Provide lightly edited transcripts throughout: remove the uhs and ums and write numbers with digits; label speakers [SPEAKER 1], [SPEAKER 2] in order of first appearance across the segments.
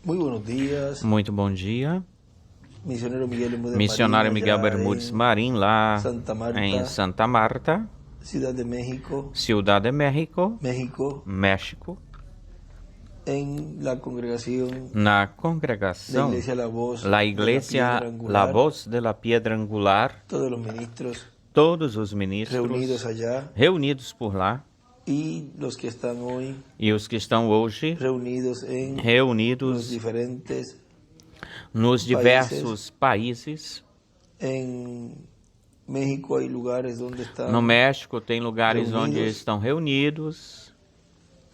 [SPEAKER 1] Muy buenos días,
[SPEAKER 2] Muito bom dia.
[SPEAKER 1] Missionário Miguel
[SPEAKER 2] Bermúdez
[SPEAKER 1] allá
[SPEAKER 2] Marim, lá
[SPEAKER 1] Santa Marta,
[SPEAKER 2] em Santa Marta,
[SPEAKER 1] Ciudad de México,
[SPEAKER 2] Ciudad de México,
[SPEAKER 1] México,
[SPEAKER 2] México,
[SPEAKER 1] en la congregación
[SPEAKER 2] na
[SPEAKER 1] de la
[SPEAKER 2] congregação
[SPEAKER 1] Iglesia La Voz
[SPEAKER 2] La
[SPEAKER 1] de la
[SPEAKER 2] Iglesia
[SPEAKER 1] Piedra
[SPEAKER 2] La
[SPEAKER 1] Angular,
[SPEAKER 2] Voz de la Piedra Angular,
[SPEAKER 1] todos los ministros
[SPEAKER 2] todos os ministros
[SPEAKER 1] reunidos allá
[SPEAKER 2] reunidos por lá
[SPEAKER 1] y los que están hoy
[SPEAKER 2] e os que estão hoje
[SPEAKER 1] reunidos en los
[SPEAKER 2] reunidos
[SPEAKER 1] diferentes
[SPEAKER 2] nos diversos países.
[SPEAKER 1] En México hay lugares donde están
[SPEAKER 2] No México tem lugares
[SPEAKER 1] reunidos.
[SPEAKER 2] onde estão reunidos.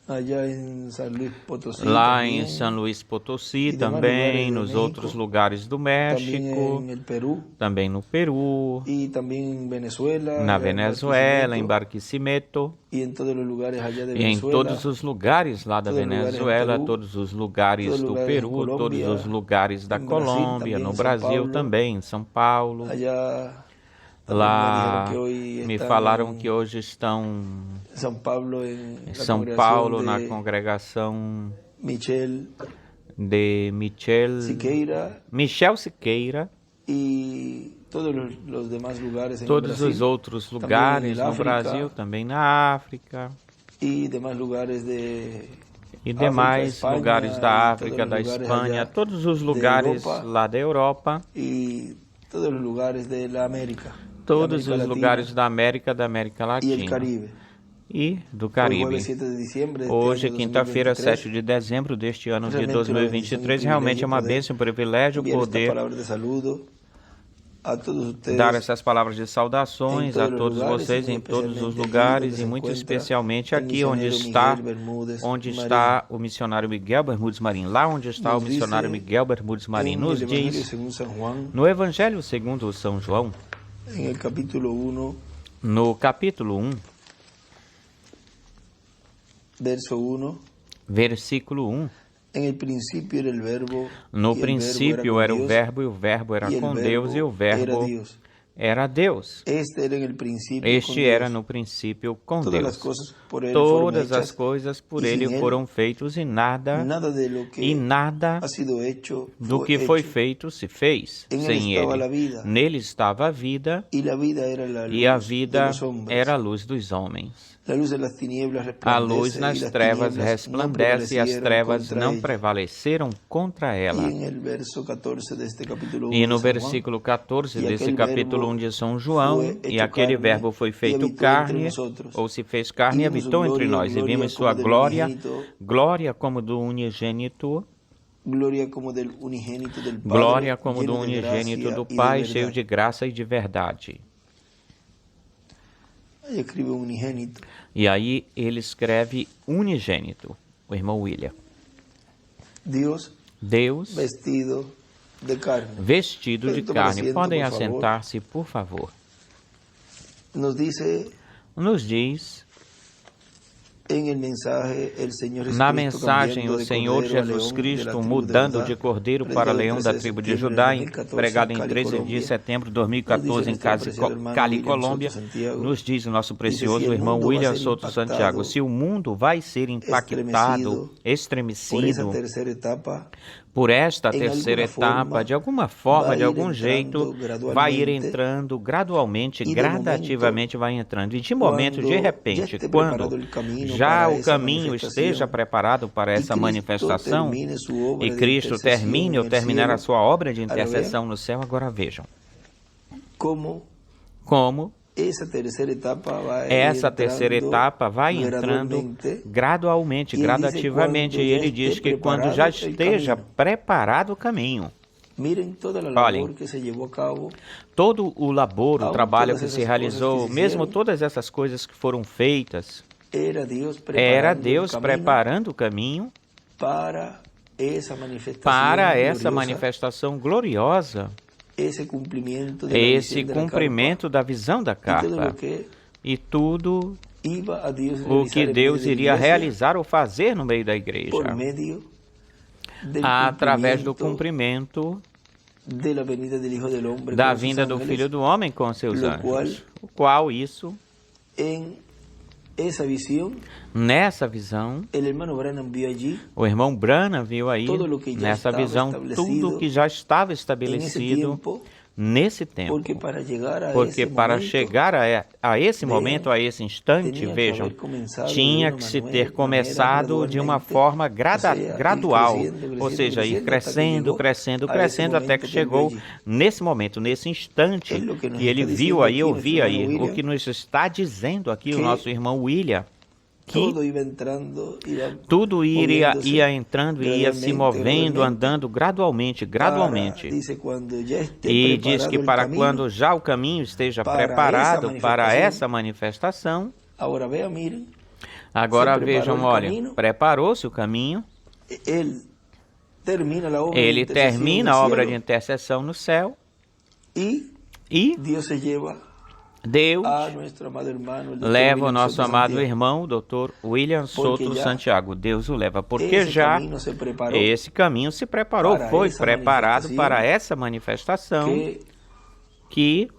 [SPEAKER 1] Allá en San Luis Potosí,
[SPEAKER 2] Lá
[SPEAKER 1] también,
[SPEAKER 2] em São Luís Potosí
[SPEAKER 1] e demais
[SPEAKER 2] também,
[SPEAKER 1] lugares de
[SPEAKER 2] nos
[SPEAKER 1] México,
[SPEAKER 2] outros lugares do
[SPEAKER 1] también
[SPEAKER 2] México,
[SPEAKER 1] en el Perú
[SPEAKER 2] também no Peru,
[SPEAKER 1] y también en Venezuela,
[SPEAKER 2] na
[SPEAKER 1] allá en
[SPEAKER 2] Venezuela, em
[SPEAKER 1] Barquisimeto,
[SPEAKER 2] Barquisimeto,
[SPEAKER 1] y en todos los lugares allá de
[SPEAKER 2] e em
[SPEAKER 1] Venezuela,
[SPEAKER 2] todos os lugares lá da
[SPEAKER 1] todos os lugares em
[SPEAKER 2] Venezuela,
[SPEAKER 1] Peru,
[SPEAKER 2] todos os lugares
[SPEAKER 1] todos os
[SPEAKER 2] do
[SPEAKER 1] lugares em
[SPEAKER 2] Peru,
[SPEAKER 1] Colômbia,
[SPEAKER 2] todos os lugares da
[SPEAKER 1] em Brasil,
[SPEAKER 2] Colômbia,
[SPEAKER 1] também
[SPEAKER 2] no
[SPEAKER 1] em São
[SPEAKER 2] Brasil
[SPEAKER 1] Paulo.
[SPEAKER 2] também, em São Paulo.
[SPEAKER 1] Allá
[SPEAKER 2] Lá
[SPEAKER 1] me
[SPEAKER 2] me
[SPEAKER 1] estão
[SPEAKER 2] falaram que hoje estão
[SPEAKER 1] em São Paulo,
[SPEAKER 2] em São Paulo, na congregação
[SPEAKER 1] Michel
[SPEAKER 2] de Michel Siqueira
[SPEAKER 1] e todos os demais lugares em
[SPEAKER 2] todos
[SPEAKER 1] Brasil,
[SPEAKER 2] os outros lugares no
[SPEAKER 1] África,
[SPEAKER 2] Brasil, também na África
[SPEAKER 1] e demais lugares de
[SPEAKER 2] e demais
[SPEAKER 1] Espanha,
[SPEAKER 2] lugares da África, da
[SPEAKER 1] lugares
[SPEAKER 2] Espanha,
[SPEAKER 1] allá
[SPEAKER 2] todos os lugares
[SPEAKER 1] Europa,
[SPEAKER 2] lá da Europa,
[SPEAKER 1] e todos os lugares da América,
[SPEAKER 2] todos
[SPEAKER 1] da América
[SPEAKER 2] os
[SPEAKER 1] Latina,
[SPEAKER 2] lugares da América
[SPEAKER 1] e
[SPEAKER 2] Latina
[SPEAKER 1] o Caribe.
[SPEAKER 2] e do
[SPEAKER 1] Hoje,
[SPEAKER 2] Caribe.
[SPEAKER 1] jueves 7 de diciembre deste
[SPEAKER 2] Hoje,
[SPEAKER 1] ano
[SPEAKER 2] quinta-feira,
[SPEAKER 1] 2023,
[SPEAKER 2] 7 de dezembro deste ano de
[SPEAKER 1] realmente uma bendição e
[SPEAKER 2] 2023, realmente é uma bênção e um privilégio
[SPEAKER 1] enviar esta
[SPEAKER 2] poder
[SPEAKER 1] palavra de saludo a todos ustedes,
[SPEAKER 2] dar essas palavras de saudações a todos vocês em todos os lugares e muito especialmente aqui onde está o missionário Miguel Bermúdez Marim. Lá onde está o missionário Miguel Bermúdez Marim nos diz no Evangelho segundo São João, no capítulo 1, versículo 1. No princípio era o Verbo, e o Verbo era com Deus, e o Verbo era Deus. Este era no princípio com Deus. Todas as coisas por Ele foram feitas, e nada do que foi feito se fez sem Ele. Nele estava a vida, e a vida era a luz dos homens. A luz nas trevas resplandece, e as trevas não prevaleceram contra ela. E no versículo 14 desse capítulo 1 de São João, e aquele Verbo foi feito carne, ou se fez carne e habitou entre nós, e vimos sua glória, glória como do unigênito, glória como do unigênito do Pai, cheio de graça e de verdade. E aí ele escreve unigênito, o irmão William. Deus vestido de carne. Podem assentar-se, por favor. Nos diz na mensagem o Senhor Jesus Cristo mudando de cordeiro para leão da tribo de Judá, pregado em 13 de setembro de 2014 em Cali, Colômbia, nos diz o nosso precioso irmão William Souto Santiago: se o mundo vai ser impactado, estremecido por esta terceira etapa, de alguma forma, de algum jeito, vai ir entrando gradualmente, gradativamente vai entrando. E de momento, de repente, quando já o caminho esteja preparado para essa manifestação e Cristo termine ou terminar a sua obra de intercessão no céu, agora vejam como essa terceira etapa vai entrando gradualmente, gradativamente, e ele diz que quando já esteja preparado o caminho, olhem, todo o labor, o trabalho que se realizou, mesmo todas essas coisas que foram feitas, era Deus preparando o caminho para essa manifestação gloriosa, esse cumprimento da visão da carta, e tudo o que Deus iria realizar ou fazer no meio da igreja, através do cumprimento da vinda do Filho do Homem com seus anjos, o qual isso Nessa visão, o irmão Branham viu aí, nessa visão, tudo que já estava estabelecido nesse tempo. Porque para chegar a esse momento, a esse instante, vejam, tinha que se ter começado de uma forma gradual, ou seja, ir crescendo, crescendo, crescendo, até que chegou nesse momento, nesse instante, que ele viu aí, ouviu aí, o que nos está dizendo aqui o nosso irmão William, que tudo ia entrando e ia se movendo, andando gradualmente. E diz que para quando já o caminho esteja preparado para essa manifestação, agora vejam, olha, preparou-se o caminho, ele termina a obra de intercessão no céu e Deus leva o nosso amado irmão, Dr. William Soto Santiago. Deus o leva, porque já esse caminho se preparou, foi preparado para essa manifestação que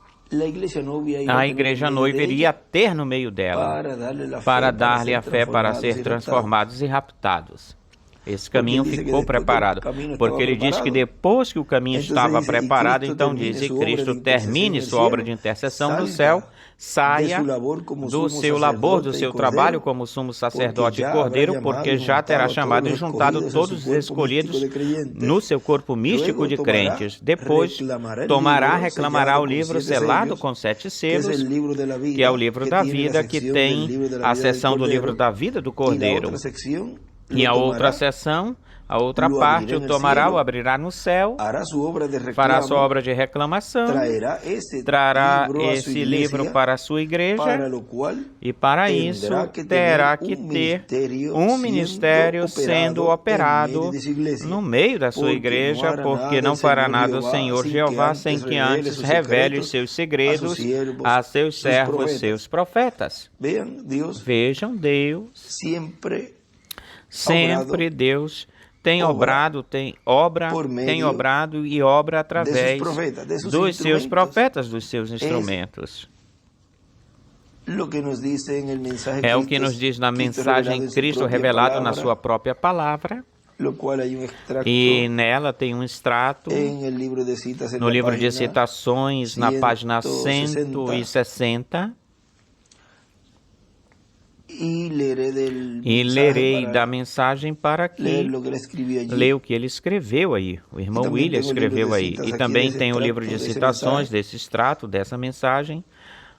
[SPEAKER 2] a igreja noiva iria ter no meio dela, para dar-lhe a fé para ser transformados e raptados. Esse caminho ficou preparado, porque ele diz que depois que o caminho estava preparado, então diz, e Cristo termine sua obra de intercessão no céu, saia do seu labor, do seu trabalho como sumo sacerdote e cordeiro, porque já terá chamado e juntado todos os escolhidos no seu corpo místico de crentes. Depois reclamará o livro selado com 7 selos, que é o livro da vida, que tem a seção do livro da vida do cordeiro. E a outra seção, a outra parte, o tomará, o abrirá no céu, fará sua obra de reclamação, trará esse livro para a sua igreja, e para isso terá que ter um ministério sendo operado no meio da sua igreja, porque não fará nada o Senhor Jeová sem que antes revele os seus segredos a seus servos, seus profetas. Vejam, Deus sempre Deus tem obrado e obra através dos seus profetas, dos seus instrumentos. É o que nos diz na mensagem Cristo revelado na sua própria palavra. E nela tem um extrato no livro de citações, na página 160. E lerei da mensagem para que leia o que ele escreveu aí. O irmão William escreveu aí. E também tem o livro de citações desse extrato, dessa mensagem.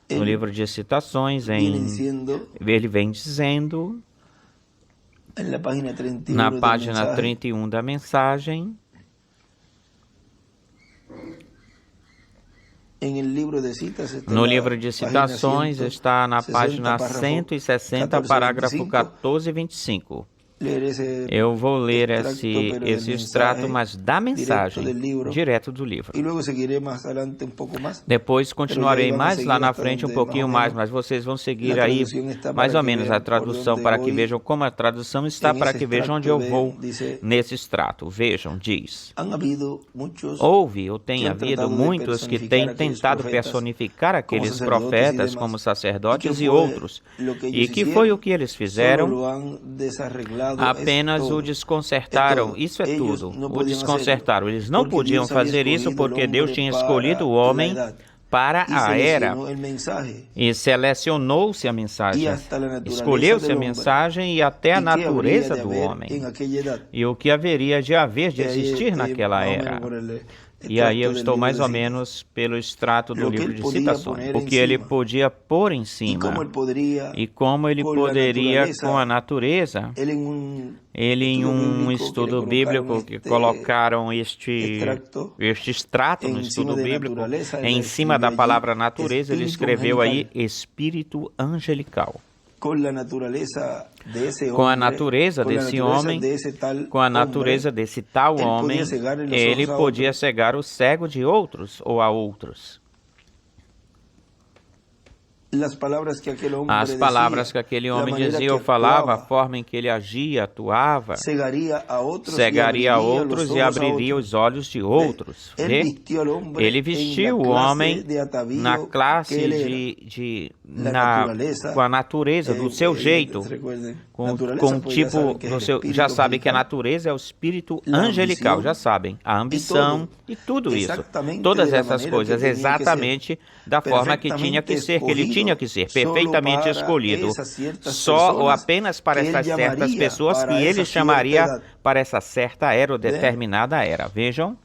[SPEAKER 2] No livro de citações, ele vem dizendo, na página 31 da mensagem, no livro de citações está na página 160, parágrafo 14 e 25. Eu vou ler esse extrato, mas da mensagem, direto do livro. Depois continuarei mais lá na frente, um pouquinho mais, mas vocês vão seguir aí mais ou menos a tradução, para que vejam como a tradução está, para que vejam onde eu vou nesse extrato. Vejam, diz: houve ou tem havido muitos que têm tentado personificar aqueles profetas como sacerdotes e outros. E que foi o que eles fizeram? Apenas o desconcertaram, isso é tudo, o desconcertaram. Eles não podiam fazer isso porque Deus tinha escolhido o homem para a era e selecionou-se a mensagem, escolheu-se a mensagem e até a natureza do homem e o que haveria de existir naquela era. E aí eu estou mais ou menos pelo extrato do livro de citações, o que ele podia pôr em cima e como ele poderia com a natureza. Ele em um estudo bíblico que colocaram este extrato no estudo bíblico, em cima da palavra natureza, ele escreveu aí espírito angelical. Com a natureza desse homem, com a natureza desse tal homem, ele podia cegar o cego de outros ou a outros. As palavras que aquele homem dizia ou falava, a forma em que ele agia, atuava, cegaria a outros e abriria os olhos de outros. Ele vestiu o homem na classe com a natureza, do seu jeito, com o tipo do seu... Já sabem que a natureza é o espírito angelical, já sabem. A ambição e tudo isso. Todas essas coisas, exatamente da forma que tinha que ser, que ele tinha que ser, perfeitamente escolhido. Só ou apenas para essas certas pessoas que ele chamaria para essa certa era ou determinada era. Vejam.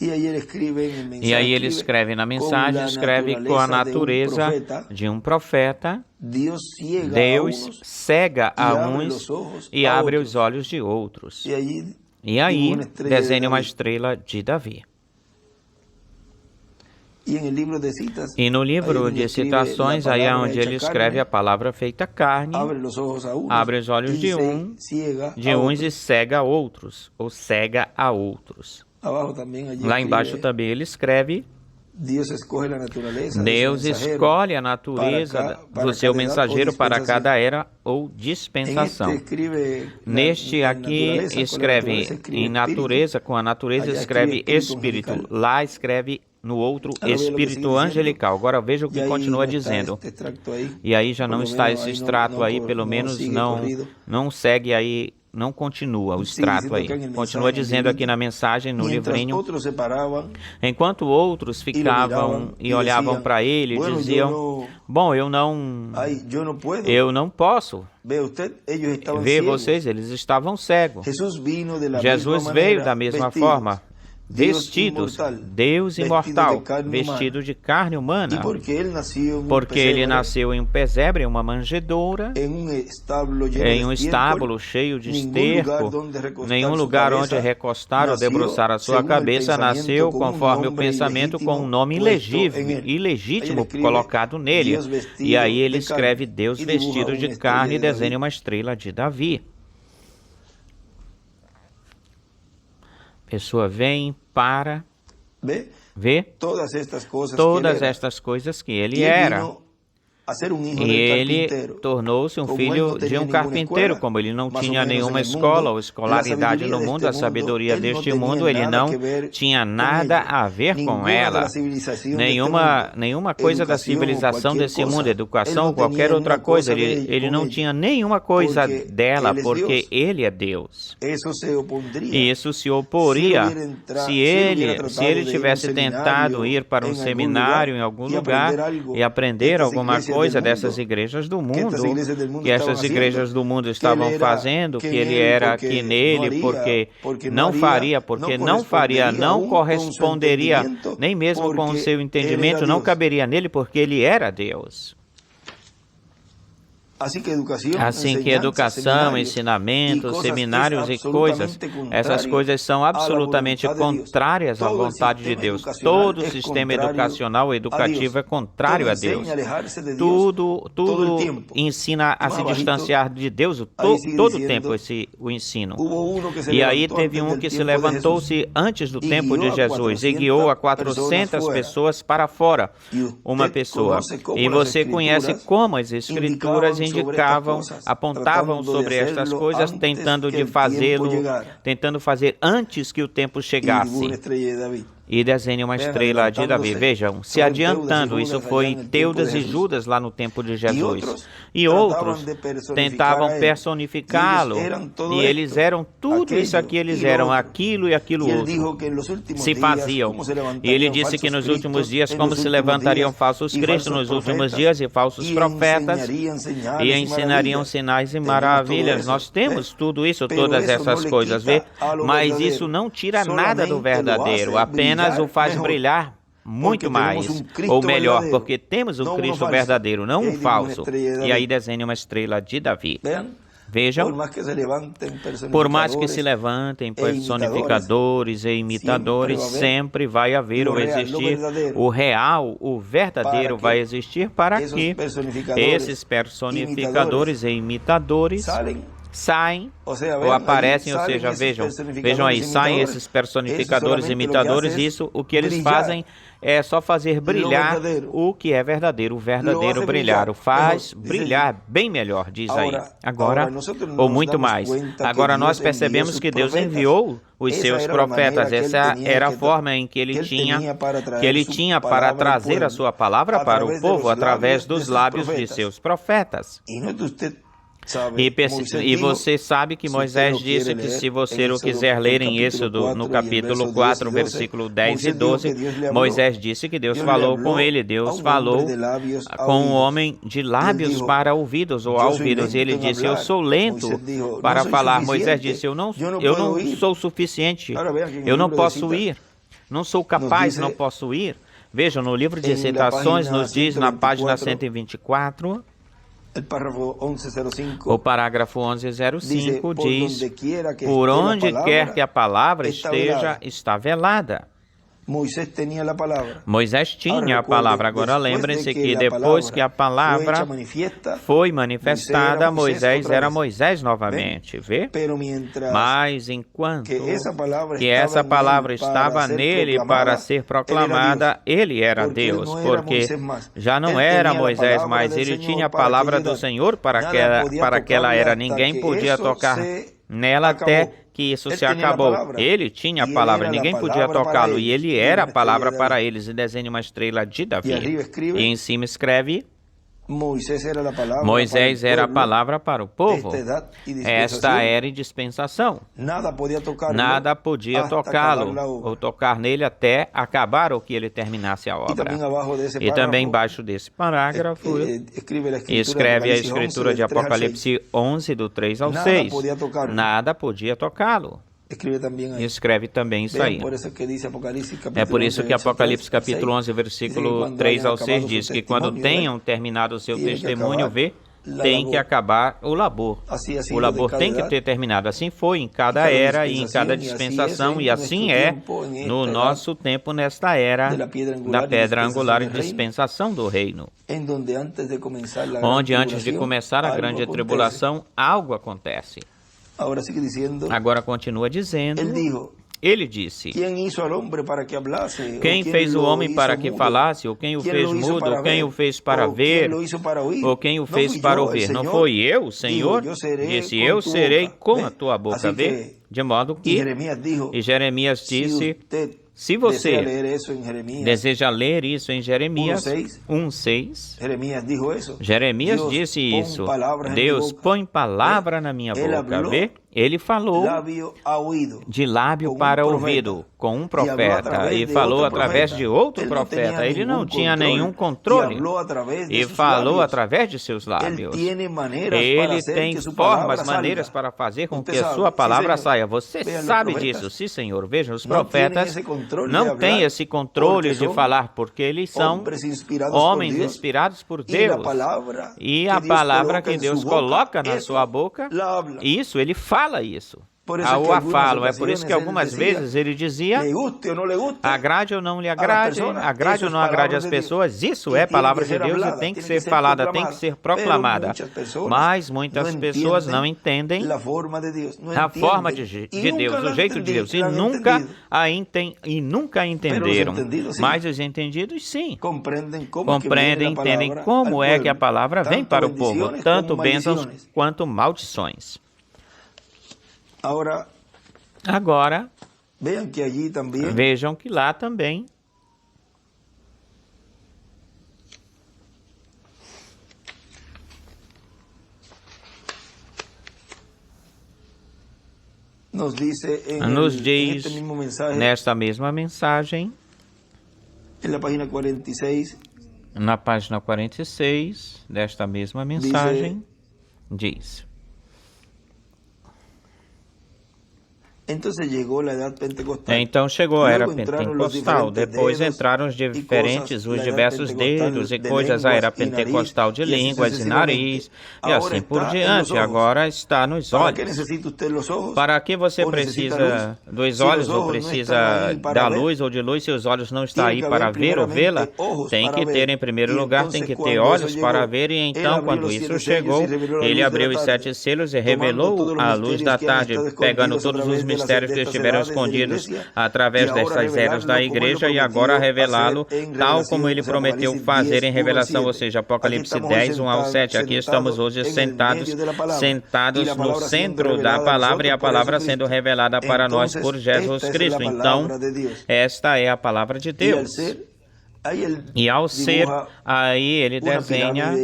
[SPEAKER 1] E aí ele escreve na mensagem, escreve com a natureza de um profeta. Deus cega a uns e abre os olhos de outros. E aí desenha uma estrela de Davi. E no livro de citações, aí é onde ele escreve a palavra feita carne, abre os olhos de uns e cega a outros, ou cega a outros. Lá embaixo também ele escreve: Deus escolhe a natureza do seu mensageiro para cada era ou dispensação. Neste aqui escreve em natureza, com a natureza escreve espírito. Lá escreve no outro espírito angelical. Agora veja o que continua dizendo. E aí já não está esse extrato aí, pelo menos não segue aí. Não continua o extrato aí. Continua dizendo aqui na mensagem, no livrinho. Enquanto outros ficavam e olhavam para ele e diziam: bom, eu não posso ver vocês, eles estavam cegos. Jesus veio da mesma forma. Vestidos, Deus imortal, vestido de carne humana, porque ele nasceu em um pesebre, em uma manjedoura, em um estábulo cheio de esterco, nenhum lugar onde recostar ou debruçar a sua cabeça, nasceu conforme o pensamento com um nome ilegítimo colocado nele. E aí ele escreve Deus vestido de carne e desenha uma estrela de Davi. Pessoa vem para ver todas estas coisas que ele era. E ele tornou-se um filho de um carpinteiro. Como ele não tinha nenhuma escola ou escolaridade no mundo, a sabedoria deste mundo, ele não tinha nada a ver com ela. Nenhuma coisa da civilização desse mundo, educação ou qualquer outra coisa. Ele não tinha nenhuma coisa dela, porque ele é Deus. E isso se oporia se ele tivesse tentado ir para um seminário em algum lugar e aprender alguma coisa dessas igrejas do mundo, que essas igrejas do mundo estavam fazendo, que ele era aqui nele, porque não faria, não corresponderia, nem mesmo com o seu entendimento, não caberia nele, porque ele era Deus. Assim que educação, ensinamentos, seminários e coisas, essas coisas são absolutamente contrárias à vontade de Deus. Todo o sistema educacional ou educativo é contrário a Deus. Tudo ensina a se distanciar de Deus, todo o tempo o ensino. E aí teve um que se levantou-se antes do tempo de Jesus e guiou a 400 pessoas para fora, uma pessoa. E você conhece como as Escrituras apontavam sobre estas coisas, tentando fazer antes que o tempo chegasse. E desenha uma estrela de Davi. Vejam, se adiantando, isso foi Teudas e Judas lá no tempo de Jesus. E outros tentavam personificá-lo. E eles eram tudo isso aqui, eles eram aquilo e aquilo outro. Se faziam. E ele disse que nos últimos dias, como se levantariam falsos cristos nos últimos dias e falsos profetas, e ensinariam sinais e maravilhas. Nós temos tudo isso, todas essas coisas, vê? Mas isso não tira nada do verdadeiro, apenas o faz brilhar muito mais, ou melhor, porque temos um Cristo verdadeiro, não um falso. E aí desenha uma estrela de Davi. Vejam, por mais que se levantem personificadores e imitadores, sempre vai haver ou existir o real, o verdadeiro vai existir, para que esses personificadores e imitadores saem ou aparecem, ou seja, vejam aí, saem esses personificadores, imitadores, isso, o que eles fazem é só fazer brilhar o que é verdadeiro, o verdadeiro brilhar, o faz brilhar bem melhor, diz aí. Agora, ou muito mais. Agora nós percebemos que Deus enviou os seus profetas, essa era a forma em que ele tinha para trazer a sua palavra para o povo através dos lábios de seus profetas. E você sabe que Moisés disse que se você não quiser ler em Êxodo, no capítulo 4, versículo 10 e 12, Moisés disse que Deus falou com ele, Deus falou com um homem de lábios para ouvidos ou a ouvidos, e ele disse, eu sou lento para falar. Moisés disse, eu não sou suficiente, eu não posso ir, não sou capaz, não posso ir. Vejam, no livro de Citações nos diz na página 124, o parágrafo 1105 diz, por onde quer que a palavra esteja, está velada. Moisés tinha a palavra. Agora lembrem-se que depois que a palavra foi manifestada, Moisés era Moisés novamente, vê? Mas enquanto que essa palavra estava nele para ser proclamada, ele era Deus, porque já não era Moisés, mas ele tinha a palavra do Senhor para que ela era. Ninguém podia tocar nela até que isso se acabou. Ele tinha a palavra, ninguém podia tocá-lo, e ele era a palavra para eles. E desenha uma estrela de Davi. E em cima escreve, Moisés era a palavra para o povo. Esta era em dispensação. Nada podia tocá-lo ou tocar nele até acabar ou que ele terminasse a obra. E também embaixo desse parágrafo escreve a escritura de Apocalipse 11, do 3 ao 6. Nada podia tocá-lo. Escreve também isso aí. É por isso que Apocalipse capítulo 11, versículo 3 ao 6 diz que quando tenham terminado o seu testemunho, tem que acabar o labor. O labor tem que ter terminado. Assim foi em cada era e em cada dispensação, e assim é no nosso tempo, nesta era da pedra angular e dispensação do reino, onde antes de começar a grande tribulação, algo acontece. Agora continua dizendo, ele disse, quem fez o homem para que falasse, ou quem o fez mudo, ou quem o fez para ver, ou quem o fez para ouvir? Não foi eu, o Senhor? Disse, eu serei com a tua boca, vê? De modo que, e Jeremias disse, se você deseja ler isso em Jeremias 1:6, Jeremias disse isso. Deus põe palavra na minha boca, vê? Ele falou de lábio para ouvido com um profeta e falou através de outro profeta. Ele não tinha nenhum controle e falou através de seus lábios. Ele tem formas, maneiras para fazer com que a sua palavra saia. Você sabe disso, sim, Senhor. Vejam, os profetas não têm esse controle de falar, porque eles são homens inspirados por Deus. E a palavra que Deus coloca na sua boca, isso, ele fala isso. Ao falo, é por isso que algumas vezes ele dizia, agrade ou não lhe agrade, agrade ou não agrade as pessoas, isso é palavra de Deus e tem que ser falada, tem que ser proclamada. Mas muitas pessoas não entendem a forma de Deus, o jeito de Deus, e nunca entenderam. Mas os entendidos, sim, compreendem, entendem como é que a palavra vem para o povo, tanto bênçãos quanto maldições. Agora, vejam que lá também nos diz nesta mesma mensagem, na página 46 desta mesma mensagem, diz: Então chegou a era pentecostal. Depois entraram os diversos dedos e coisas, a era pentecostal de línguas e nariz, e assim por diante. Agora está nos olhos. Para que você precisa dos olhos, ou precisa da luz ou de luz, se os olhos não estão aí para ver ou vê-la? Tem que ter, em primeiro lugar, tem que ter olhos para ver. E então, quando isso chegou, ele abriu os 7 selos e revelou a luz da tarde, pegando todos os mistérios que estiveram escondidos através destas eras da igreja, e agora revelá-lo tal como ele prometeu fazer em revelação, ou seja, Apocalipse 10, 1 ao 7. Aqui estamos hoje sentados no centro da palavra, e a palavra sendo revelada para nós por Jesus Cristo. Então, esta é a palavra de Deus. E ao ser, aí ele desenha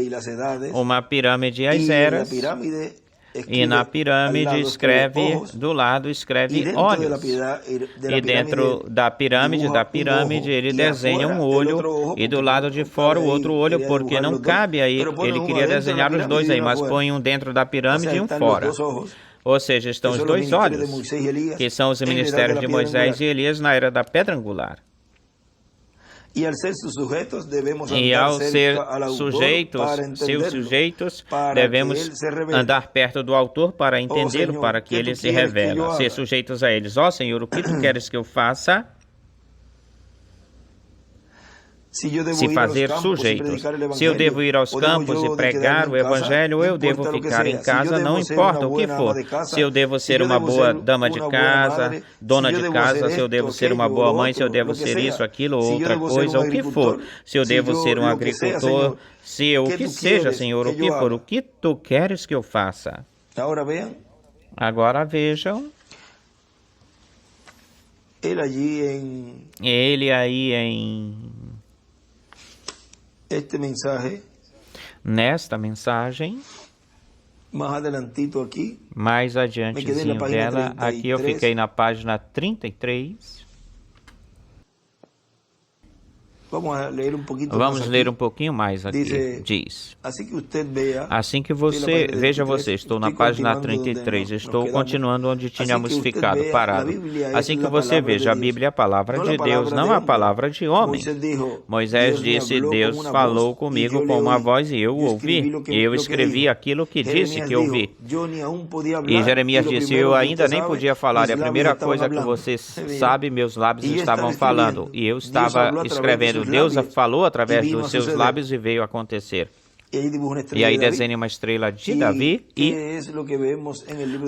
[SPEAKER 1] uma pirâmide e as eras, e na pirâmide escreve, do lado escreve olhos. E dentro da pirâmide, ele desenha um olho, e do lado de fora o outro olho, porque não cabe aí. Ele queria desenhar os dois aí, mas põe um dentro da pirâmide e um fora. Ou seja, estão os dois olhos, que são os ministérios de Moisés e Elias na era da pedra angular. E ao ser seus sujeitos, devemos andar perto do autor para entendê-lo, para que ele se revele. Ser sujeitos a eles. Ó Senhor, o que tu queres que eu faça? Se fazer sujeitos. Se eu devo ir aos campos e pregar o Evangelho, ou eu devo ficar em casa, não importa o que for. Se eu devo ser uma boa dama de casa, dona de casa, se eu devo ser uma boa mãe, se eu devo ser isso, aquilo, outra coisa, o que for. Se eu devo ser um agricultor, o que seja, Senhor, o que for, o que tu queres que eu faça? Agora vejam. Ele aí em... Nesta mensagem, mais adiantezinho dela, aqui eu fiquei na página 33. Vamos ler um pouquinho mais aqui. Diz: assim que você, veja você, estou na página 33, estou continuando onde tínhamos ficado, parado. Assim que você veja a Bíblia, a palavra de Deus, não a palavra de homem. Moisés disse, Deus falou comigo com uma voz e eu ouvi. Eu escrevi aquilo que disse que ouvi. E Jeremias disse, eu ainda nem podia falar, e a primeira coisa que você sabe, meus lábios estavam falando, e eu estava escrevendo. Deus falou através dos seus lábios e veio acontecer. E aí desenha uma estrela de Davi. E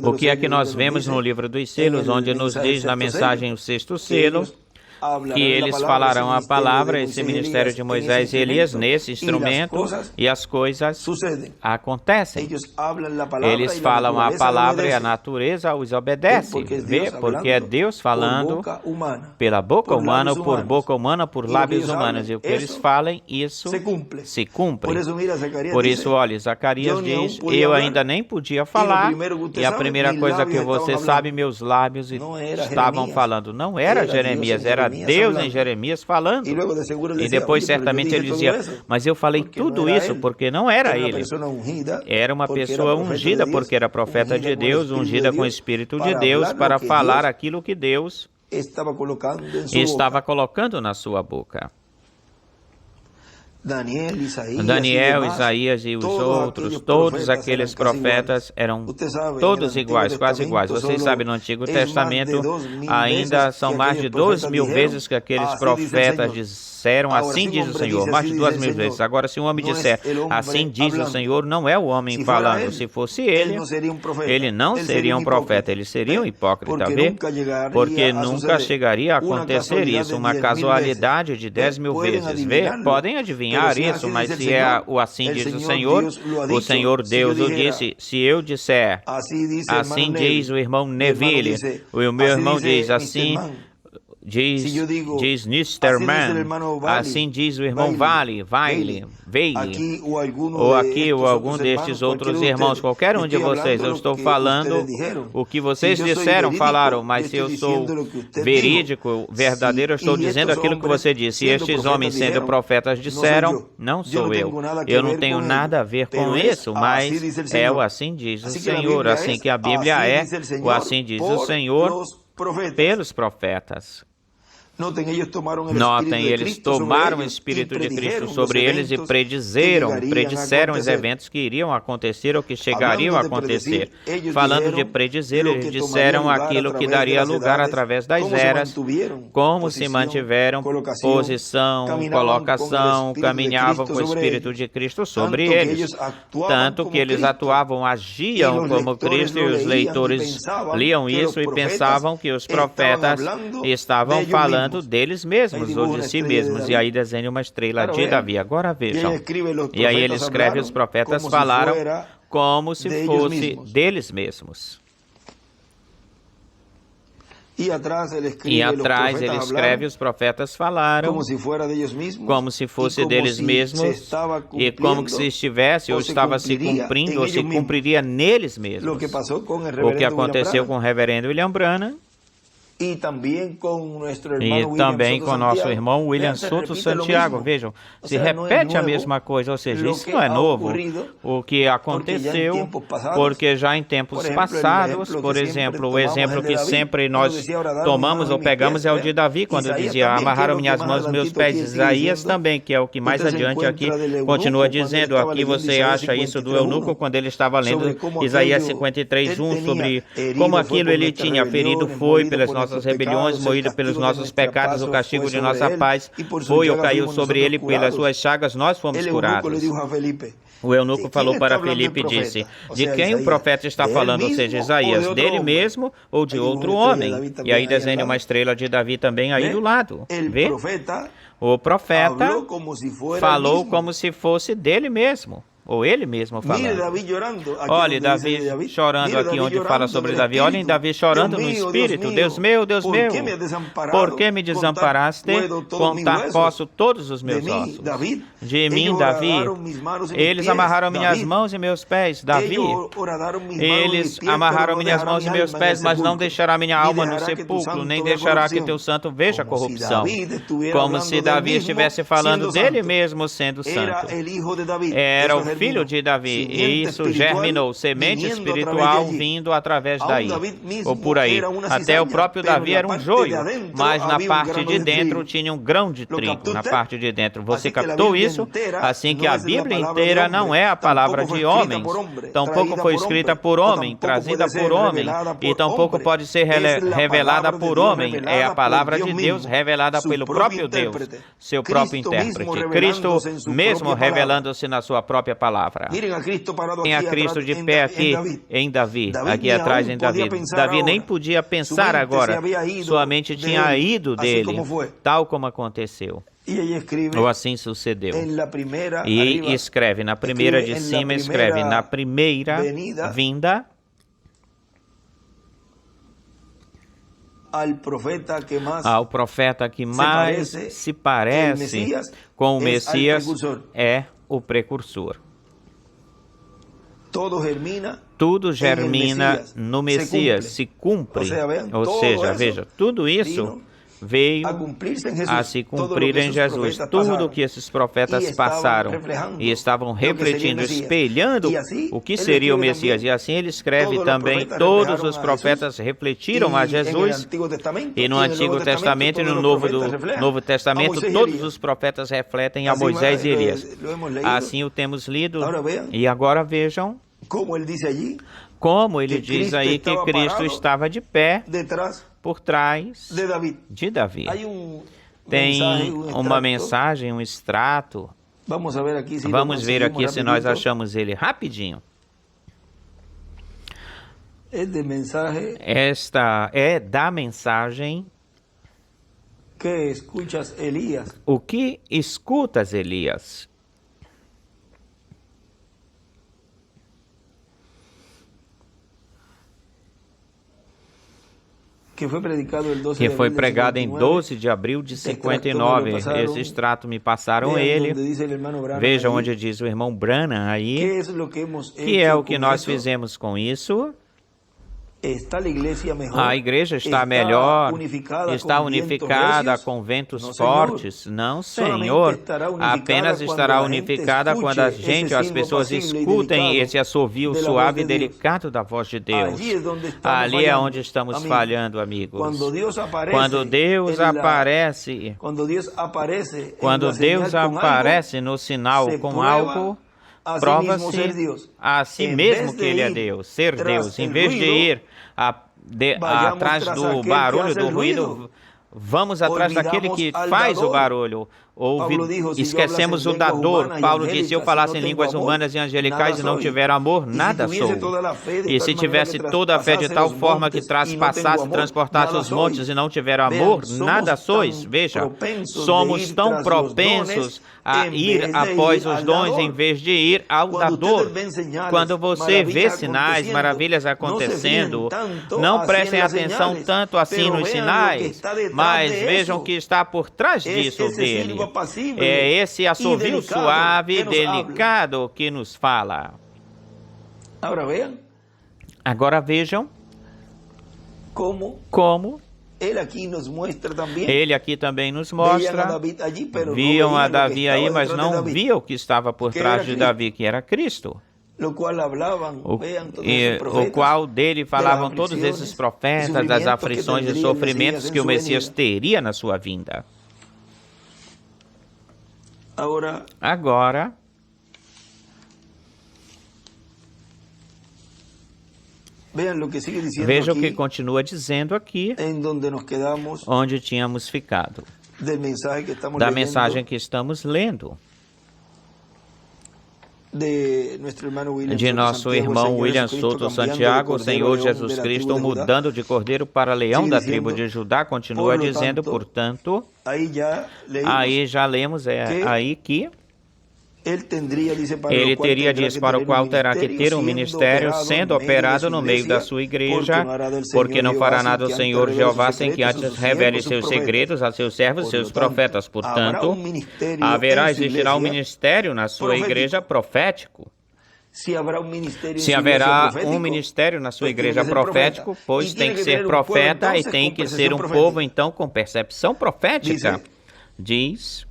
[SPEAKER 1] o que é que nós vemos no livro dos selos, onde nos diz na mensagem o 6º selo, que eles falarão a palavra, esse ministério de Moisés e Elias, nesse instrumento, e as coisas acontecem. Eles falam a palavra e a natureza os obedece. Vê? Porque é Deus falando pela boca humana, por boca humana, por lábios humanos. E o que eles falem, isso se cumpre. Por isso, olha, Zacarias diz, eu ainda nem podia falar, e a primeira coisa que você sabe, meus lábios estavam falando. Não era Jeremias, era Deus em Jeremias falando. E depois certamente ele dizia, mas eu falei tudo isso porque não era ele. Era uma pessoa ungida porque era profeta de Deus, ungida com o Espírito de Deus para falar aquilo que Deus estava colocando na sua boca. Daniel, Isaías e os outros, todos aqueles profetas eram todos iguais, quase iguais. Vocês sabem, no Antigo Testamento ainda são mais de 2.000 vezes que aqueles profetas disseram, assim diz o Senhor, mais de 2.000 vezes. Agora, se um homem disser, assim diz o Senhor, não é o homem falando. Se fosse ele não seria um profeta, ele seria um hipócrita, vê? Porque nunca chegaria a acontecer isso, uma casualidade de 10.000 vezes, vê? Podem adivinhar isso, mas se é o assim diz o Senhor Deus o disse. Se eu disser, assim diz o irmão Neville, o meu irmão diz assim, diz Nisterman, assim diz o irmão Vale, ou aqui ou algum destes outros irmãos, qualquer um de vocês, eu estou falando o que vocês disseram, falaram, mas se eu sou verídico, verdadeiro, eu estou dizendo aquilo que você disse. E estes homens, sendo profetas, disseram, não sou eu não tenho nada a ver com isso, mas é o assim diz o Senhor, assim que a Bíblia é, o assim diz o Senhor, pelos profetas. Notem, eles tomaram o Espírito de Cristo sobre eles e predisseram os eventos que iriam acontecer ou que chegariam a acontecer. Falando de predizer, eles disseram aquilo que daria lugar através das eras, como se mantiveram, posição, colocação, caminhavam com o Espírito de Cristo sobre eles. Tanto que eles atuavam, agiam como Cristo, e os leitores liam isso e pensavam que os profetas estavam falando deles mesmos ou de si mesmos. E aí desenha uma estrela de Davi. Agora vejam. E aí ele escreve: os profetas falaram como se fosse deles mesmos. E atrás ele escreve: os profetas falaram como se fosse deles mesmos e como se estivesse ou estava se cumprindo ou se cumpriria neles mesmos. O que aconteceu com o reverendo William Branham e também com nosso irmão William Soto Santiago. Vejam, se repete a mesma coisa, ou seja, isso não é novo. O que aconteceu, porque já em tempos passados, por exemplo, o exemplo que sempre nós tomamos ou pegamos é o de Davi, quando dizia: amarraram minhas mãos e meus pés. Isaías também, que é o que mais adiante aqui continua dizendo. Aqui você acha isso do eunuco, quando ele estava lendo Isaías 53:1, sobre como aquilo ele tinha: ferido foi pelas nossas rebeliões, moído pelos nossos pecados, o castigo de nossa paz foi ou caiu sobre ele, pelas suas chagas nós fomos curados. O eunuco falou para Felipe e disse: de quem o profeta está falando? Ou seja, Isaías, dele mesmo ou de outro homem? E aí desenha uma estrela de Davi também aí do lado. Vê? O profeta falou como se fosse dele mesmo. Ou ele mesmo falando. Olhe Davi chorando aqui onde fala sobre Davi. Olhem Davi chorando no Espírito. Deus meu, por que me desamparaste? Contar posso todos os meus ossos. De mim, Davi, eles amarraram minhas mãos e meus pés. Davi, eles amarraram minhas mãos e meus pés, mas não deixará minha alma no sepulcro, nem deixará que teu santo veja a corrupção. Como se Davi estivesse falando dele mesmo sendo santo. Era o filho de Davi, e isso germinou semente espiritual vindo através daí, ou por aí. Até o próprio Davi era um joio, mas na parte de dentro tinha um grão de trigo, na parte de dentro. Você captou isso? Assim que a Bíblia inteira não é a palavra de homens, tampouco foi escrita por homem, trazida por homem, e tampouco pode ser revelada por homem. É a palavra de Deus revelada pelo próprio Deus, seu próprio intérprete. Cristo mesmo revelando-se na sua própria palavra. Tem a Cristo de pé aqui em Davi, aqui atrás em Davi. Davi nem podia pensar agora, sua mente tinha ido dele, tal como aconteceu. Ou assim sucedeu. E escreve na primeira de cima, escreve na primeira vinda ao profeta que mais se parece com o Messias é o precursor. Tudo germina no Messias, se cumpre. Ou seja, veja, tudo isso veio a se cumprir em Jesus. Tudo o que esses profetas passaram e estavam refletindo, espelhando o que seria o Messias. E assim ele escreve também: todos os profetas refletiram a Jesus, e no Antigo Testamento e no Novo Testamento todos os profetas refletem a Moisés e Elias. Assim o temos lido. E agora vejam como ele diz aí que Cristo estava de pé por trás de Davi. Tem uma mensagem, um extrato. Vamos ver aqui se nós achamos ele rapidinho. Esta é da mensagem O que escutas, Elias? Que foi pregado em 12 de abril de 59. Esse extrato me passaram ele. Veja onde diz o irmão Branham aí. Que é o que nós fizemos com isso? A igreja está melhor, está unificada com ventos fortes. Não, Senhor. Apenas estará unificada quando as pessoas escutem esse assovio suave e delicado da voz de Deus. Ali é onde estamos falhando, amigos. Quando Deus aparece no sinal com algo, prova-se a si mesmo que Ele é Deus, ser Deus. Em vez de ir atrás do barulho, do ruído, vamos atrás daquele que faz o barulho. Esquecemos o dador. Paulo disse, se eu falasse em línguas humanas e angelicais e não tiver amor, nada sou. E se tivesse toda a fé de tal forma que transportasse os montes e não tiver amor, nada sois. Veja, somos tão propensos a ir após os dons em vez de ir ao dador. Quando você vê sinais, maravilhas acontecendo, não prestem atenção tanto assim nos sinais, mas vejam o que está por trás disso dele. É esse assovio suave e delicado que nos fala. Agora vejam como ele aqui também nos mostra. Viam a Davi aí, mas não viam o que estava por trás de Davi, que era Cristo. O qual dele falavam todos esses profetas das aflições e sofrimentos que o Messias teria na sua vinda. Agora, veja o que continua dizendo aqui, onde tínhamos ficado, da mensagem que estamos lendo, de nosso irmão William Souto Santiago, o Senhor Jesus Cristo, mudando de cordeiro para leão da tribo de Judá, continua dizendo, portanto, aí já lemos, aí que ele teria, diz, para o qual terá que ter um ministério, sendo operado no meio da sua igreja, porque não fará nada o Senhor Jeová sem que antes revele seus segredos a seus servos, seus profetas. Portanto, existirá um ministério na sua igreja profético. Se haverá um ministério na sua igreja profético, pois tem que ser profeta e tem que ser um povo, então, com percepção profética. Diz...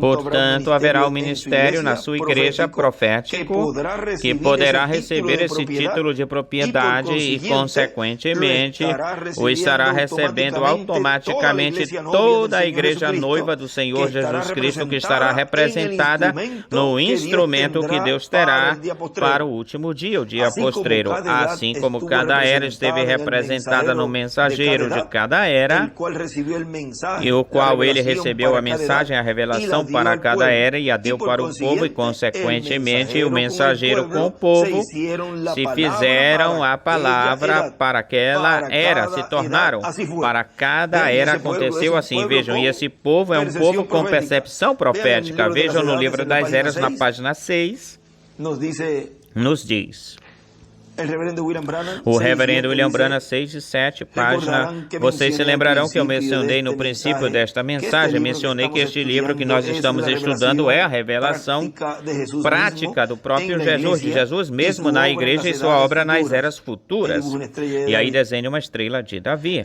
[SPEAKER 1] Portanto, haverá um ministério na sua igreja profético que poderá receber esse título de propriedade e, consequentemente, o estará recebendo automaticamente toda a igreja noiva do Senhor Jesus Cristo, que estará representada no instrumento que Deus terá para o último dia, o dia postreiro. Assim como cada era esteve representada no mensageiro de cada era, e o qual ele recebeu a mensagem, a revelação para cada era e a deu para o povo, e consequentemente o mensageiro com o povo se fizeram a palavra para aquela era, se tornaram. Para cada era aconteceu assim. Vejam, e esse povo é um povo com percepção profética. Vejam no livro das eras, na página 6, nos diz... O reverendo William Branham, 6 e 7, página. Vocês se lembrarão que eu mencionei no princípio desta mensagem, mencionei que este livro que nós estamos estudando é a revelação prática do próprio Jesus, de Jesus mesmo na igreja e sua obra nas eras futuras. E aí desenha uma estrela de Davi.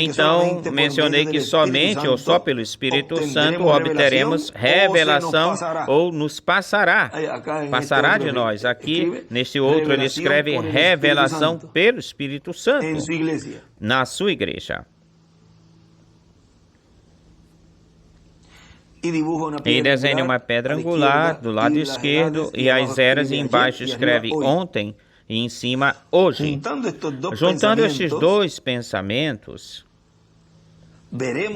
[SPEAKER 1] Então, mencionei que somente ou só pelo Espírito Santo obteremos revelação ou nos passará de nós. Aqui, neste outro, ele escreve revelação pelo Espírito Santo na sua igreja. E desenha uma pedra angular do lado esquerdo e as eras, e embaixo escreve ontem e em cima hoje. Juntando estes dois pensamentos,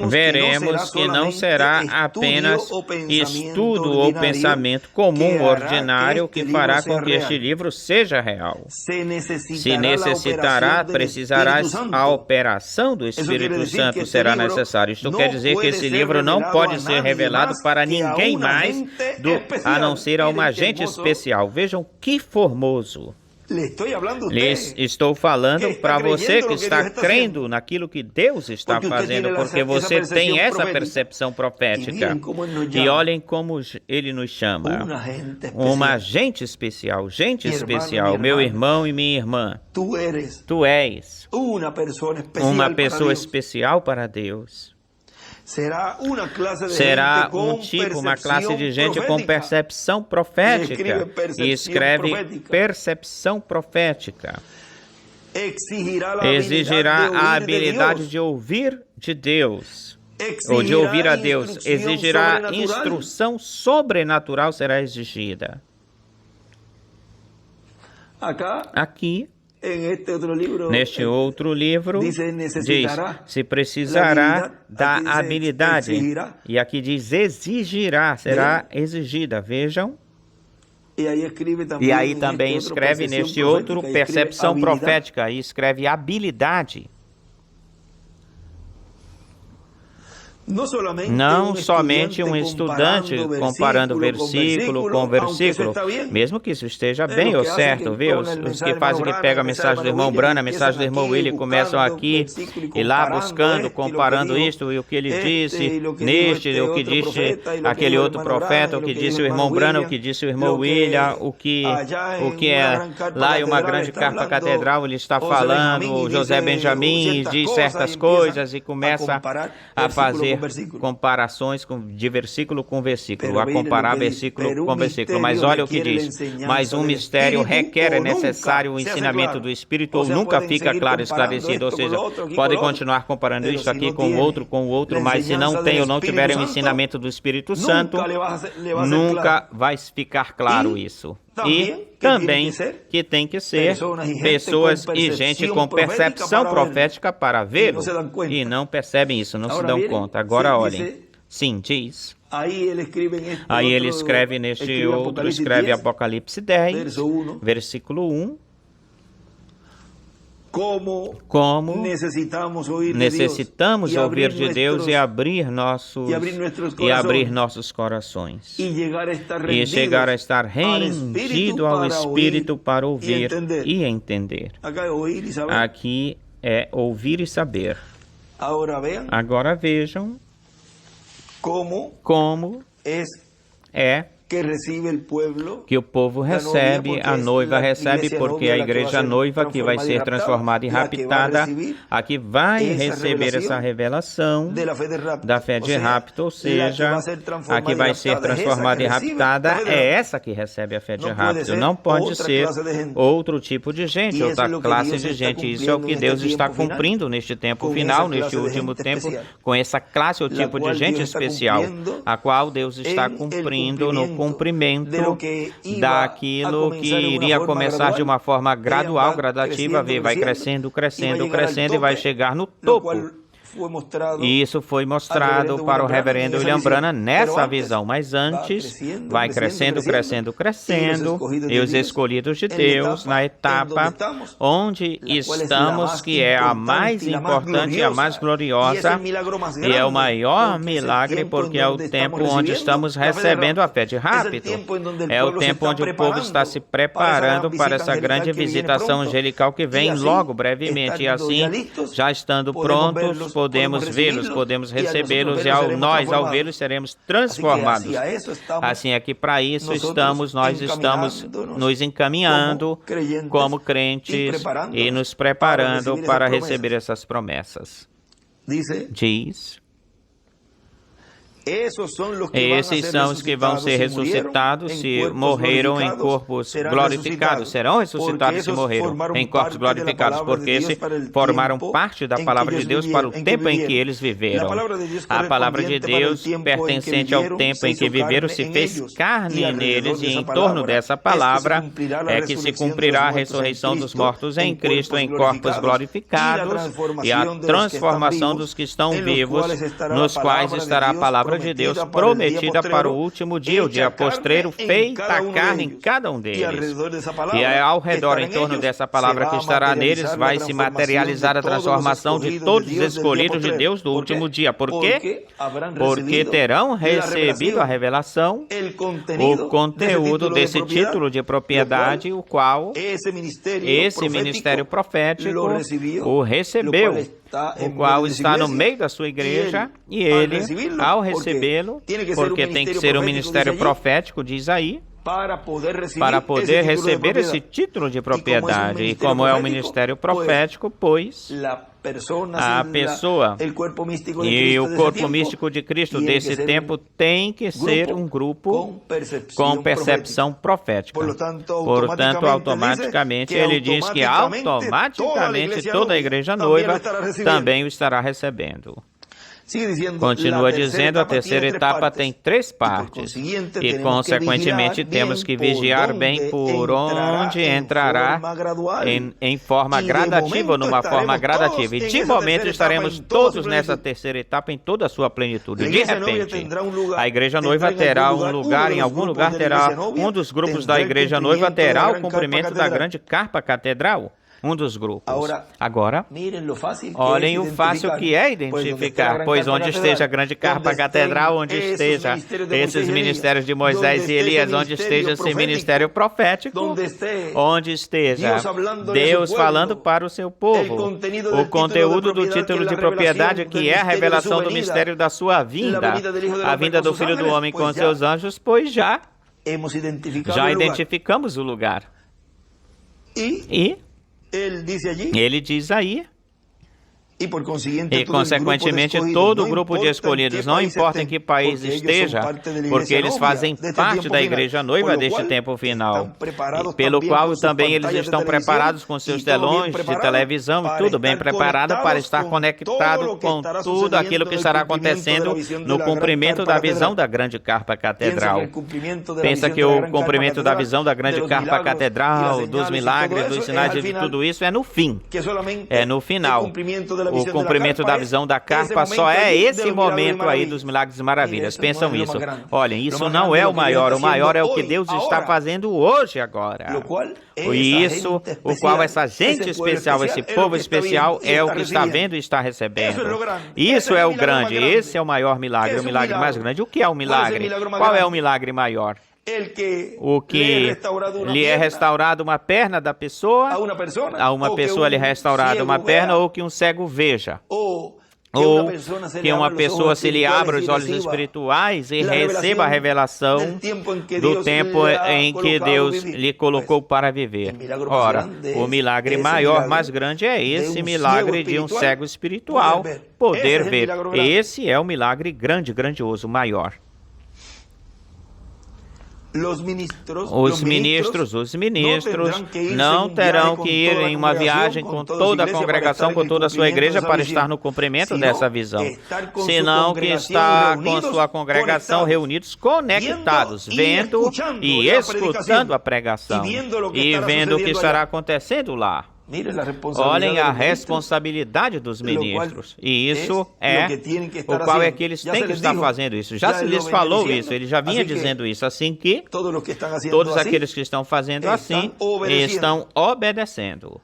[SPEAKER 1] veremos que não será apenas estudo ou pensamento comum ordinário que fará com que este livro seja real. Se precisarás a operação do Espírito Santo será necessário. Isto quer dizer que esse livro não pode ser revelado para ninguém mais a não ser a um agente especial. Vejam que formoso. Lhes estou falando para você que está crendo naquilo que Deus está fazendo, porque você tem essa percepção profética. E olhem como Ele nos chama. Uma gente especial, meu irmão e minha irmã. Tu és uma pessoa especial para Deus. Será uma classe de gente com percepção profética e escreve percepção profética. Exigirá a habilidade de ouvir de Deus, ou de ouvir a Deus. Exigirá instrução sobrenatural, será exigida. Aqui, neste outro livro, diz, se precisará da habilidade. E aqui diz, exigirá, será exigida. Vejam. E aí também escreve neste outro, percepção profética, e escreve habilidade. Não somente um estudante comparando versículo com versículo, mesmo que isso esteja bem ou certo, viu? Os que fazem que pegam a mensagem do irmão Branham, a mensagem do irmão William, começam aqui e lá buscando, comparando isto e o que ele disse neste, o que disse aquele outro profeta, o que disse o irmão Branham, o que disse o irmão William, o que é lá em uma grande carta catedral, ele está falando, o José Benjamin diz certas coisas e começa a fazer comparações de versículo com versículo, a comparar versículo com versículo. Mas olha o que diz. Mas um mistério requer, é necessário o ensinamento do Espírito, ou nunca fica claro, esclarecido. Ou seja, podem continuar comparando isso aqui com o outro, mas se não tem ou não tiverem o ensinamento do Espírito Santo, nunca vai ficar claro isso. E também que tem que ser pessoas e gente com percepção profética para vê-lo e não percebem isso, não se dão conta. Agora olhem. Sim, diz. Aí ele escreve neste outro, escreve Apocalipse 10, versículo 1. Como necessitamos ouvir de Deus e abrir nossos corações e chegar a estar rendido ao Espírito para ouvir e entender. Aqui é ouvir e saber. Agora vejam como é que o povo recebe, a noiva recebe, porque a igreja noiva que vai ser transformada e raptada, aqui vai receber essa revelação da fé de rapto, ou seja, aqui vai ser transformada e raptada, é essa que recebe a fé de rapto. Não pode ser outro tipo de gente, outra classe de gente. Isso é o que Deus está cumprindo neste tempo final, neste último tempo, com essa classe ou tipo de gente especial, a qual Deus está cumprindo no cumprimento daquilo que iria começar de uma forma gradual, gradativa, vai crescendo e vai chegar no topo. E isso foi mostrado para o reverendo William Branham nessa visão, mas antes vai crescendo, e os escolhidos de Deus na etapa onde estamos, que é a mais importante e a mais gloriosa, e é o maior milagre, porque é o tempo onde estamos recebendo a fé de rapto. É o tempo onde o povo está se preparando para essa grande visitação angelical que vem logo, brevemente, e assim, já estando prontos, podemos vê-los, podemos recebê-los, e ao vê-los seremos transformados. Assim é que para isso nós estamos nos encaminhando como crentes e nos preparando para receber essas promessas. Diz: esses são os que vão ser ressuscitados se morreram em corpos glorificados. Serão ressuscitados se morreram em corpos glorificados, porque esses formaram parte da palavra de Deus para o tempo em que eles viveram. A palavra de Deus, pertencente ao tempo em que viveram, se fez carne neles, e em torno dessa palavra é que se cumprirá a ressurreição dos mortos em Cristo em corpos glorificados e a transformação dos que estão vivos, nos quais estará a palavra de Deus prometida para o último dia, o dia postreiro, feita a carne em cada um deles. E ao redor, em torno dessa palavra que estará neles, vai se materializar a transformação de todos os escolhidos de Deus do último dia. Por quê? Porque terão recebido a revelação, o conteúdo desse título de propriedade, o qual esse ministério profético o recebeu, o qual está no meio da sua igreja, e ele, ao recebê-lo, porque tem que ser um ministério profético, diz aí, para poder receber esse título de propriedade. E como é um ministério profético, pois a pessoa e o corpo místico de Cristo desse tempo tem que ser um grupo com percepção profética. Portanto, automaticamente, ele diz que automaticamente toda a igreja noiva também o estará recebendo. Continua dizendo, a terceira etapa tem 3 partes e, consequentemente, temos que vigiar bem por onde entrará em forma gradativa ou numa forma gradativa. E, de momento, estaremos todos nessa terceira etapa em toda a sua plenitude. De repente, a igreja noiva terá um lugar, em algum lugar terá, um dos grupos da igreja noiva terá o cumprimento da grande carpa catedral. Um dos grupos. Agora, olhem o fácil que é identificar, pois onde esteja a grande carpa catedral, onde esteja esses ministérios de Moisés e Elias, onde esteja esse ministério profético, onde esteja Deus falando para o seu povo, o conteúdo do título de propriedade, que é a revelação do mistério da sua vinda, a vinda do Filho do Homem com seus anjos, pois já identificamos o lugar. E ele diz aí, e, consequentemente, todo o grupo de escolhidos, não importa em que país esteja, porque eles fazem parte da igreja noiva deste tempo final, pelo qual também eles estão preparados com seus telões de televisão, tudo bem preparado para estar conectado com tudo aquilo que estará acontecendo no cumprimento da visão da grande carpa catedral. Pensa que o cumprimento da visão da grande carpa catedral, dos milagres, dos sinais de tudo isso é no fim, é no final. O cumprimento da visão da carpa só é esse momento aí dos milagres e maravilhas. Pensam isso. Olhem, isso não é o maior é o que Deus está fazendo hoje, agora. E isso, o qual essa gente especial, esse povo especial, é o que está vendo e está recebendo. Isso é o grande, esse é o maior milagre, o milagre mais grande. O que é o milagre? Qual é o milagre maior? O que lhe é restaurado uma perna da pessoa, a uma pessoa lhe é restaurada uma perna, ou que um cego veja, ou que uma pessoa se lhe abra os olhos espirituais e receba a revelação do tempo em que Deus lhe colocou para viver. Ora, o milagre maior, mais grande, é esse milagre de um cego espiritual poder ver. Esse é o milagre grande, grandioso, maior. Os ministros não terão que ir em uma viagem com toda a congregação, com toda a sua igreja, para estar no cumprimento dessa visão, senão que está com sua congregação reunidos, conectados, vendo e escutando a pregação e vendo o que estará acontecendo lá. Olhem a responsabilidade dos ministros. E isso é o qual é que eles têm que estar fazendo isso. Já se lhes falou isso, ele já vinha dizendo isso. Assim que todos aqueles que estão fazendo assim estão obedecendo.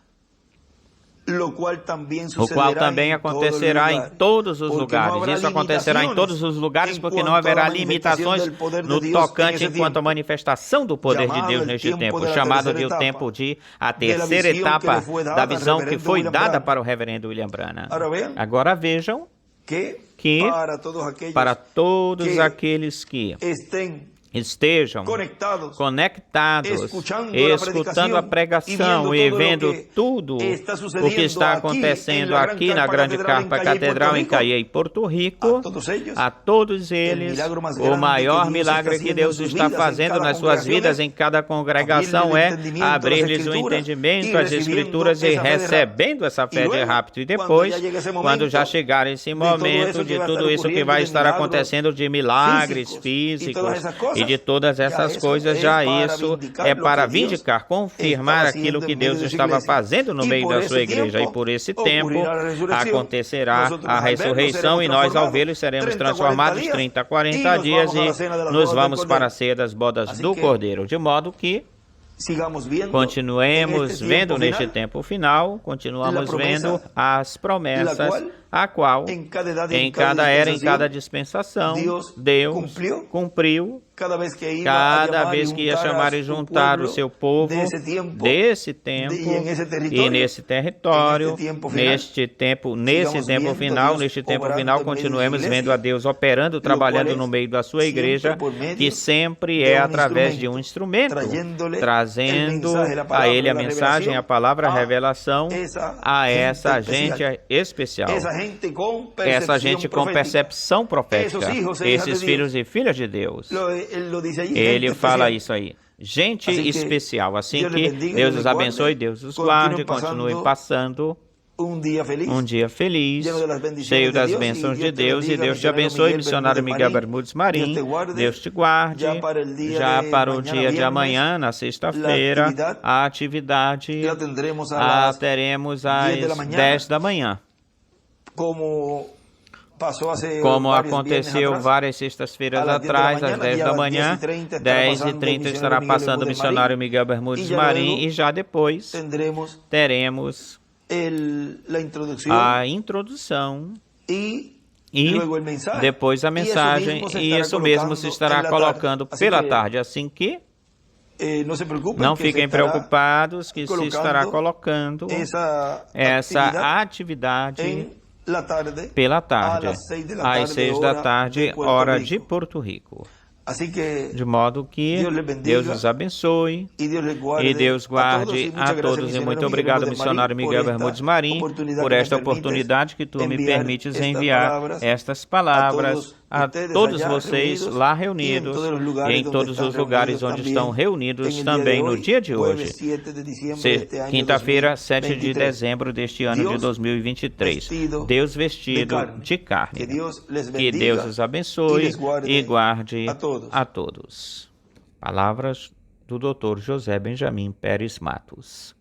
[SPEAKER 1] O qual também acontecerá em todos os lugares. Isso acontecerá em todos os lugares porque não haverá limitações no tocante enquanto a manifestação do poder de Deus neste tempo, chamado de o tempo de a terceira etapa da visão que foi dada para o reverendo William Branham. Agora vejam que para todos aqueles que estejam conectados, escutando a pregação e vendo tudo o que está acontecendo aqui na grande carpa catedral em Caiei, Porto Rico, a todos eles, o maior milagre que Deus está fazendo nas suas vidas em cada congregação é abrir-lhes o entendimento, as escrituras e recebendo essa fé de rápido. E depois, quando já chegar esse momento de tudo isso que vai estar acontecendo de milagres físicos e de todas essas coisas, já isso é para vindicar, confirmar aquilo que Deus estava fazendo no meio da sua igreja. E por esse tempo acontecerá a ressurreição e nós, ao vê-lo, seremos transformados 30 a 40 dias e nos vamos para a ceia das bodas do Cordeiro. De modo que continuemos vendo neste tempo final, continuamos vendo as promessas, a qual em cada era, em cada dispensação, Deus cumpriu cada vez que ia chamar e juntar o seu povo desse tempo e nesse território, neste tempo final, continuemos vendo a Deus operando, trabalhando no meio da sua igreja, que sempre é através de um instrumento, trazendo a ele a mensagem, a palavra, a revelação a essa gente especial, essa gente com percepção profética, esses filhos e filhas de Deus. Ele fala isso aí. Gente especial. Assim que Deus os abençoe, Deus os guarde, continuem passando um dia feliz, cheio das bênçãos de Deus, e Deus te abençoe, missionário Miguel Bermudes Marim. Deus te guarde. Já para o dia de amanhã, na sexta-feira, a atividade a teremos às 10 da manhã. Como aconteceu várias sextas-feiras atrás, às 10 da manhã, 10h30 estará passando o missionário Miguel Bermudes Marim, e já depois teremos a introdução e depois a mensagem, e isso mesmo se estará colocando pela tarde, assim que não fiquem preocupados que se estará colocando essa atividade pela tarde, às 6 da tarde, hora de Porto Rico. De modo que Deus os abençoe e Deus guarde a todos. E muito obrigado, missionário Miguel Bermudes Marim, por esta oportunidade que tu me permites enviar estas palavras a todos vocês lá reunidos e em todos os lugares onde estão reunidos também no dia de hoje, quinta-feira, 7 de dezembro deste ano de 2023. Deus vestido de carne. Que Deus os abençoe e guarde a todos. Palavras do Dr. José Benjamin Pérez Matos.